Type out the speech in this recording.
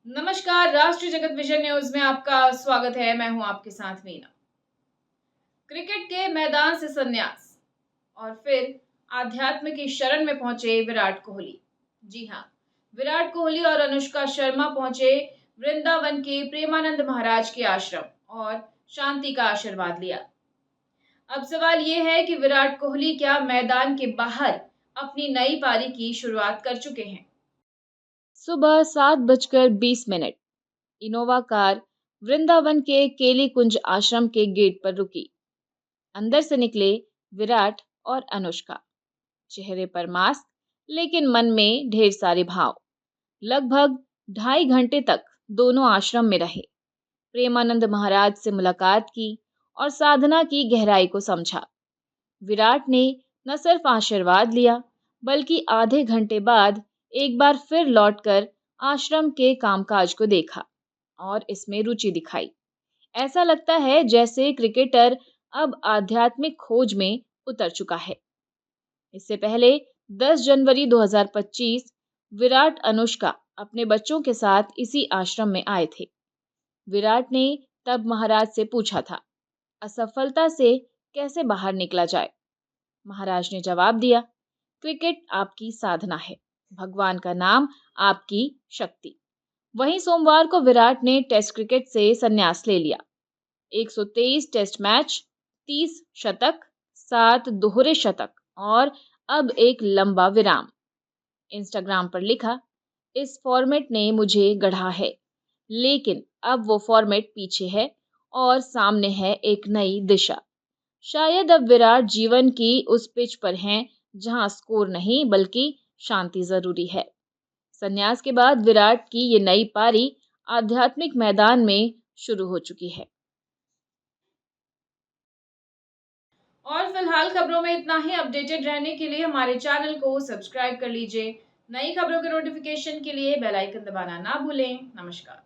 नमस्कार। राष्ट्रीय जगत विजन न्यूज में आपका स्वागत है। मैं हूं आपके साथ मीना। क्रिकेट के मैदान से संन्यास और फिर आध्यात्म की शरण में पहुंचे विराट कोहली। जी हां, विराट कोहली और अनुष्का शर्मा पहुंचे वृंदावन के प्रेमानंद महाराज के आश्रम और शांति का आशीर्वाद लिया। अब सवाल ये है कि विराट कोहली क्या मैदान के बाहर अपनी नई पारी की शुरुआत कर चुके हैं? सुबह 7:20 इनोवा कार वृंदावन के केली कुंज आश्रम के गेट पर रुकी। अंदर से निकले विराट और अनुष्का, चेहरे पर मास्क, लेकिन मन में ढेर सारे भाव। लगभग 2.5 घंटे तक दोनों आश्रम में रहे, प्रेमानंद महाराज से मुलाकात की और साधना की गहराई को समझा। विराट ने न सिर्फ आशीर्वाद लिया, बल्कि आधे घंटे बाद एक बार फिर लौटकर आश्रम के कामकाज को देखा और इसमें रुचि दिखाई। ऐसा लगता है जैसे क्रिकेटर अब आध्यात्मिक खोज में उतर चुका है। इससे पहले 10 जनवरी 2025 विराट अनुष्का अपने बच्चों के साथ इसी आश्रम में आए थे। विराट ने तब महाराज से पूछा था, असफलता से कैसे बाहर निकला जाए। महाराज ने जवाब दिया, क्रिकेट आपकी साधना है, भगवान का नाम आपकी शक्ति। वहीं सोमवार को विराट ने टेस्ट क्रिकेट से संन्यास ले लिया। 123 टेस्ट मैच, 30 शतक, 7 दोहरे शतक और अब एक लंबा विराम। इंस्टाग्राम पर लिखा, इस फॉर्मेट ने मुझे गढ़ा है, लेकिन अब वो फॉर्मेट पीछे है और सामने है एक नई दिशा। शायद अब विराट जीवन की उस पिच पर हैं जहां स्कोर नहीं बल्कि शांति जरूरी है। संन्यास के बाद विराट की ये नई पारी आध्यात्मिक मैदान में शुरू हो चुकी है। और फिलहाल खबरों में इतना ही। अपडेटेड रहने के लिए हमारे चैनल को सब्सक्राइब कर लीजिए। नई खबरों के नोटिफिकेशन के लिए बेल आइकन दबाना ना भूलें। नमस्कार।